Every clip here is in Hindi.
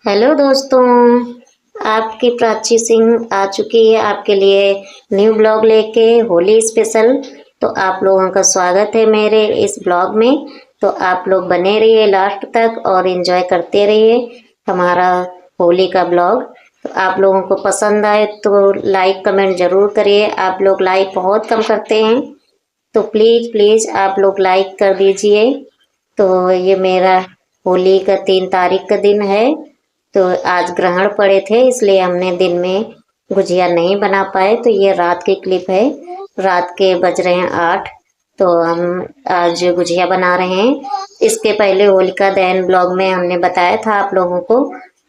हेलो दोस्तों, आपकी प्राची सिंह आ चुकी है आपके लिए न्यू ब्लॉग लेके होली स्पेशल। तो आप लोगों का स्वागत है मेरे इस ब्लॉग में। तो आप लोग बने रहिए लास्ट तक और एंजॉय करते रहिए हमारा होली का ब्लॉग। तो आप लोगों को पसंद आए तो लाइक कमेंट ज़रूर करिए। आप लोग लाइक बहुत कम करते हैं, तो प्लीज़ प्लीज़ आप लोग लाइक कर दीजिए। तो ये मेरा होली का 3 तारीख का दिन है। तो आज ग्रहण पड़े थे इसलिए हमने दिन में गुजिया नहीं बना पाए। तो ये रात की क्लिप है, रात के बज रहे हैं 8। तो हम आज गुजिया बना रहे हैं। इसके पहले होलिका दहन ब्लॉग में हमने बताया था आप लोगों को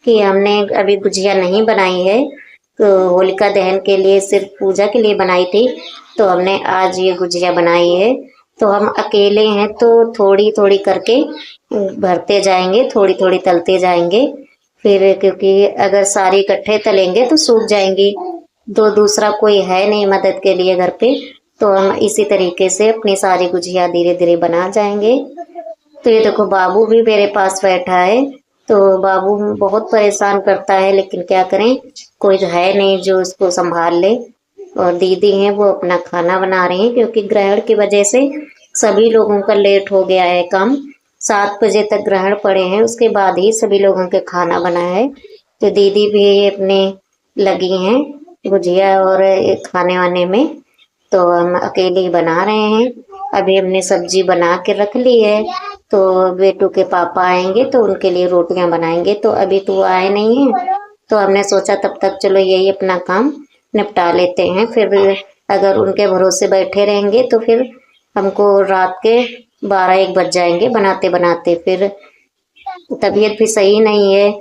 कि हमने अभी गुजिया नहीं बनाई है। तो होलिका दहन के लिए सिर्फ पूजा के लिए बनाई थी। तो हमने आज ये गुजिया बनाई है। तो हम अकेले हैं तो थोड़ी थोड़ी करके भरते जाएंगे, थोड़ी थोड़ी तलते जाएंगे फिर, क्योंकि अगर सारी इकट्ठे तलेंगे तो सूख जाएंगी। तो दूसरा कोई है नहीं मदद के लिए घर पे, तो हम इसी तरीके से अपनी सारी गुजिया धीरे धीरे बना जाएंगे। तो ये देखो बाबू भी मेरे पास बैठा है। तो बाबू बहुत परेशान करता है, लेकिन क्या करें, कोई है नहीं जो उसको संभाल ले। और दीदी हैं वो अपना खाना बना रही हैं, क्योंकि ग्रहण की वजह से सभी लोगों का लेट हो गया है काम। 7 बजे तक ग्रहण पड़े हैं, उसके बाद ही सभी लोगों के खाना बना है। तो दीदी भी अपने लगी हैं गुजिया और खाने वाने में। तो हम अकेले ही बना रहे हैं। अभी हमने सब्जी बना के रख ली है। तो बेटू के पापा आएंगे तो उनके लिए रोटियां बनाएंगे। तो अभी तो आए नहीं हैं, तो हमने सोचा तब तक चलो यही अपना काम निपटा लेते हैं। फिर अगर उनके भरोसे बैठे रहेंगे तो फिर हमको रात के 12-1 बज जाएंगे बनाते बनाते। फिर तबीयत भी सही नहीं है,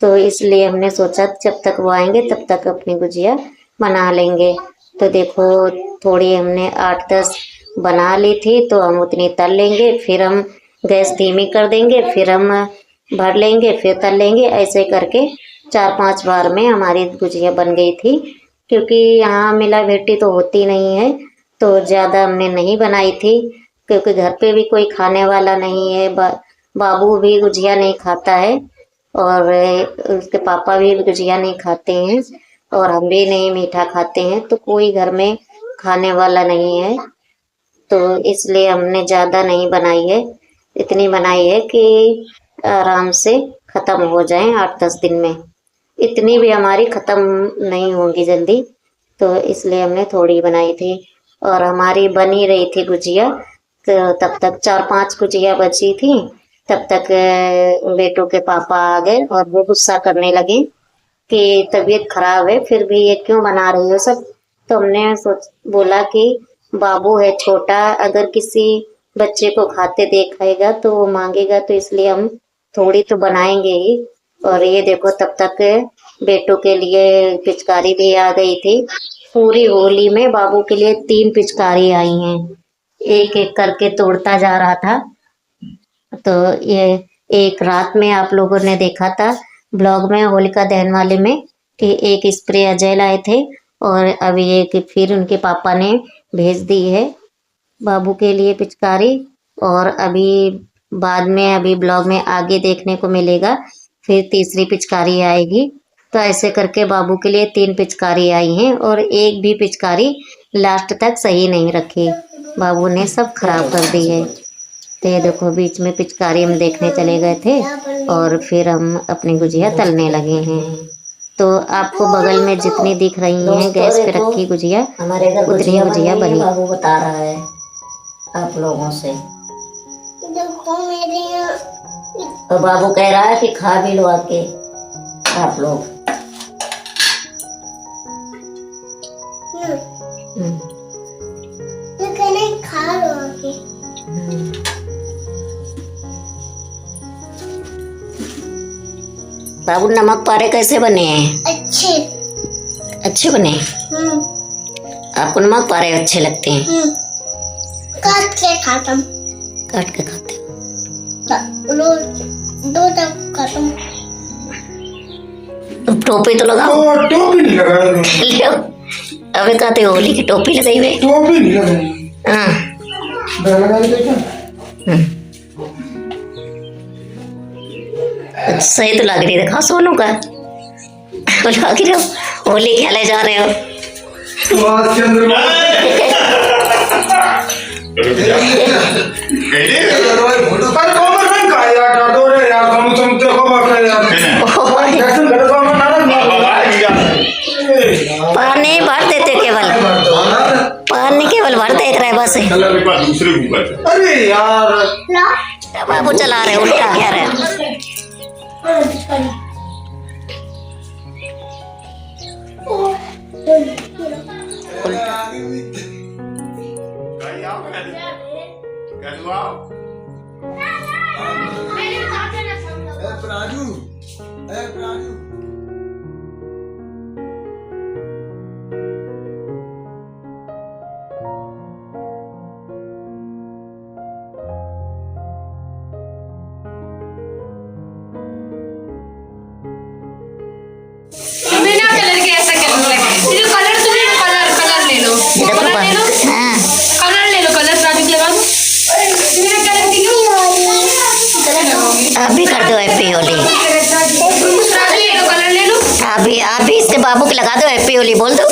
तो इसलिए हमने सोचा जब तक वो आएंगे तब तक अपनी गुजिया बना लेंगे। तो देखो थोड़ी हमने 8-10 बना ली थी, तो हम उतनी तल लेंगे, फिर हम गैस धीमी कर देंगे, फिर हम भर लेंगे, फिर तल लेंगे। ऐसे करके 4-5 बार में हमारी गुजिया बन गई थी। क्योंकि यहाँ मिला भेटी तो होती नहीं है, तो ज़्यादा हमने नहीं बनाई थी, क्योंकि घर पे भी कोई खाने वाला नहीं है। बाबू भी गुजिया नहीं खाता है और उसके पापा भी गुजिया नहीं खाते हैं, और हम भी नहीं मीठा खाते हैं, तो कोई घर में खाने वाला नहीं है। तो इसलिए हमने ज़्यादा नहीं बनाई है, इतनी बनाई है कि आराम से ख़त्म हो जाए 8-10 दिन में। इतनी भी हमारी ख़त्म नहीं होंगी जल्दी, तो इसलिए हमने थोड़ी बनाई थी। और हमारी बनी रही थी गुजिया, तो तब तक 4-5 गुजिया बची थी। तब तक बेटों के पापा आ गए और वो गुस्सा करने लगे कि तबीयत खराब है फिर भी ये क्यों बना रही हो सब। तो हमने बोला कि बाबू है छोटा, अगर किसी बच्चे को खाते देखेगा तो वो मांगेगा, तो इसलिए हम थोड़ी तो बनाएंगे ही। और ये देखो तब तक बेटों के लिए पिचकारी भी आ गई थी। पूरी होली में बाबू के लिए 3 पिचकारी आई हैं, एक एक करके तोड़ता जा रहा था। तो ये एक रात में आप लोगों ने देखा था ब्लॉग में होलिका दहन वाले में कि एक स्प्रे अजय लाए थे, और अभी एक फिर उनके पापा ने भेज दी है बाबू के लिए पिचकारी। और अभी बाद में अभी ब्लॉग में आगे देखने को मिलेगा फिर तीसरी पिचकारी आएगी। तो ऐसे करके बाबू के लिए 3 पिचकारी आई हैं, और एक भी पिचकारी लास्ट तक सही नहीं रखी, बाबू ने सब खराब कर दी है। तो ये देखो बीच में पिचकारी हम देखने चले गए थे और फिर हम अपनी गुजिया तलने लगे हैं। तो आपको बगल में जितनी दिख रही हैं गैस पे रखी गुजिया, उतनी गुजिया बनी। बाबू बता रहा है आप लोगों से, देखो मेरे यहाँ। तो बाबू कह रहा है कि खा भी लो आके आप लोग। खा लो आके। बाबू नमक पारे कैसे बने हैं? अच्छे बने। आपको नमक पारे अच्छे लगते हैं? काट के खाता हूँ। काट के खाते दो तक खाता हूँ। टोपी तो लगाओ। टोपी नहीं लगा। अबे कहते होली की टोपी लगाई हुई। टोपी नहीं लगाई। हाँ। सही तो लग रही है, दिखाओ सोनू का लग रहे हो, होली खेले जा रहे हो। पानी भर देते, पानी केवल भर देख रहे बस। अरे यार बाबू चला रहे उल्टा कह रहे। प्राजू बिना कलर के ऐसा कलर ले लो, कलर तुम्हें कलर ले लो, कलर ले लो, कलर प्राजू के लगा दो। बिना कलर के क्यों आप भी कर दो हैप्पी होली। प्राजू ले लो, कलर ले लो। आप भी इससे बाबू के लगा दो हैप्पी होली, बोल दो।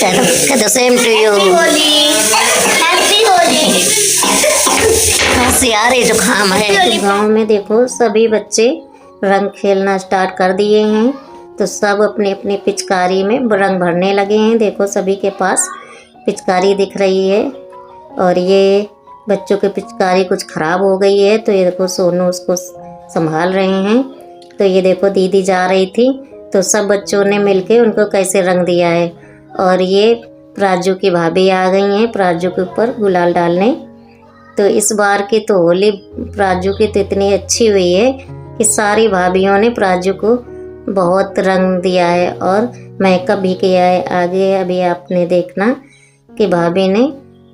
कह दो सेम टू यू। यार ये जो खाम है। गाँव में देखो सभी बच्चे रंग खेलना स्टार्ट कर दिए हैं, तो सब अपनी अपनी पिचकारी में रंग भरने लगे हैं। देखो सभी के पास पिचकारी दिख रही है, और ये बच्चों की पिचकारी कुछ ख़राब हो गई है, तो ये देखो सोनू उसको संभाल रहे हैं। तो ये देखो दीदी जा रही थी, तो सब बच्चों ने मिलके उनको कैसे रंग दिया है। और ये प्राजू की भाभी आ गई हैं प्राजू के ऊपर गुलाल डालने। तो इस बार की तो होली प्राजू की तो इतनी अच्छी हुई है कि सारी भाभीयों ने प्राजू को बहुत रंग दिया है और मेकअप भी किया है। आगे अभी आपने देखना कि भाभी ने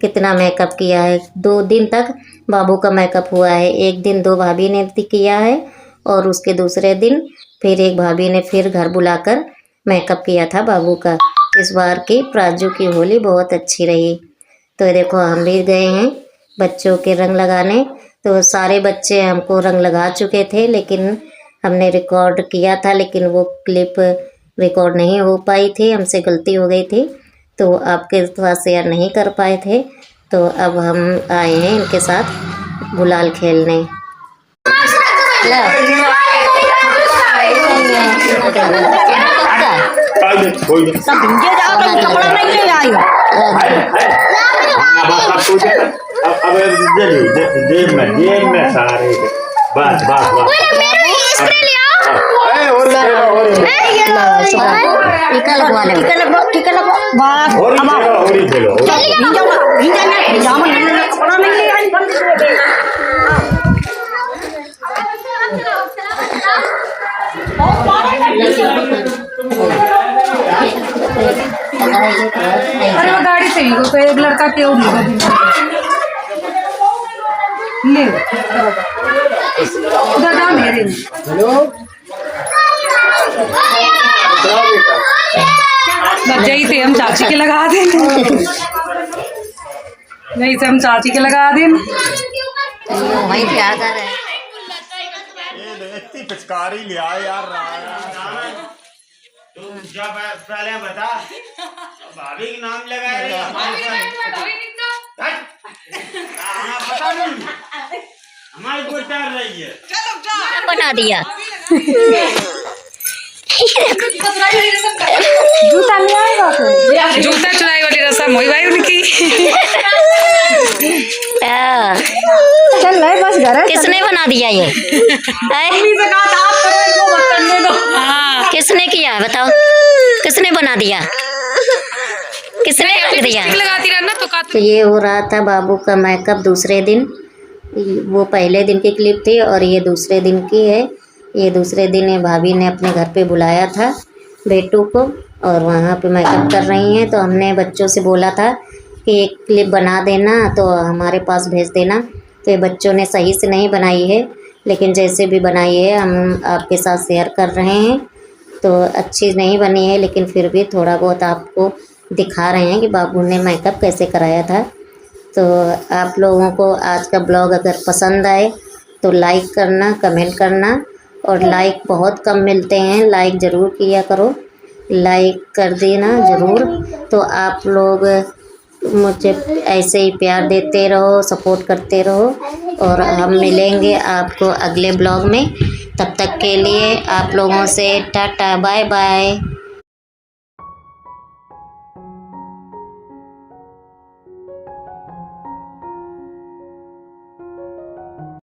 कितना मेकअप किया है। 2 दिन तक बाबू का मेकअप हुआ है। एक दिन 2 भाभी ने किया है, और उसके दूसरे दिन फिर एक भाभी ने फिर घर बुलाकर मेकअप किया था बाबू का। इस बार की प्राजू की होली बहुत अच्छी रही। तो देखो हम भी गए हैं बच्चों के रंग लगाने। तो सारे बच्चे हमको रंग लगा चुके थे, लेकिन हमने रिकॉर्ड किया था, लेकिन वो क्लिप रिकॉर्ड नहीं हो पाई थी, हमसे गलती हो गई थी, तो आपके साथ शेयर नहीं कर पाए थे। तो अब हम आए हैं इनके साथ गुलाल खेलने। जेब में सारे बस टीका लगवा ले, टीका लगवा। अरे वो गाड़ी से ही तो एक लड़का क्यों ले उधर जाओ मेरे बच्चे ही थे, हम चाची के लगा दें। नहीं से हम चाची के लगा दें। वही क्या कर रहे हैं? इतनी पिचकारी लिया यार। तू जब पहले बता भाभी के नाम लगाया पता नहीं हमारी कोई डर रही है बना दिया। जूता ले आएगा, जूता चुराई वाली रस्म हुई भाई उनकी। चल भाई बस घर। किसने बना दिया ये? किसने किया बताओ? किसने बना दिया? किसने रख दिया? लगाती रहना तो ये हो रहा था बाबू का मेकअप दूसरे दिन। वो पहले दिन की क्लिप थी और ये दूसरे दिन की है। ये दूसरे दिन ये भाभी ने अपने घर पे बुलाया था बेटू को, और वहाँ पे मेकअप कर रही हैं। तो हमने बच्चों से बोला था कि एक क्लिप बना देना, तो हमारे पास भेज देना। तो ये बच्चों ने सही से नहीं बनाई है, लेकिन जैसे भी बनाई है हम आपके साथ शेयर कर रहे हैं। तो अच्छी नहीं बनी है, लेकिन फिर भी थोड़ा बहुत आपको दिखा रहे हैं कि बाबू ने मेकअप कैसे कराया था। तो आप लोगों को आज का ब्लॉग अगर पसंद आए तो लाइक करना, कमेंट करना। और लाइक बहुत कम मिलते हैं, लाइक ज़रूर किया करो, लाइक कर देना ज़रूर। तो आप लोग मुझे ऐसे ही प्यार देते रहो, सपोर्ट करते रहो। और हम मिलेंगे आपको अगले ब्लॉग में। तब तक के लिए आप लोगों से टाटा, बाय बाय।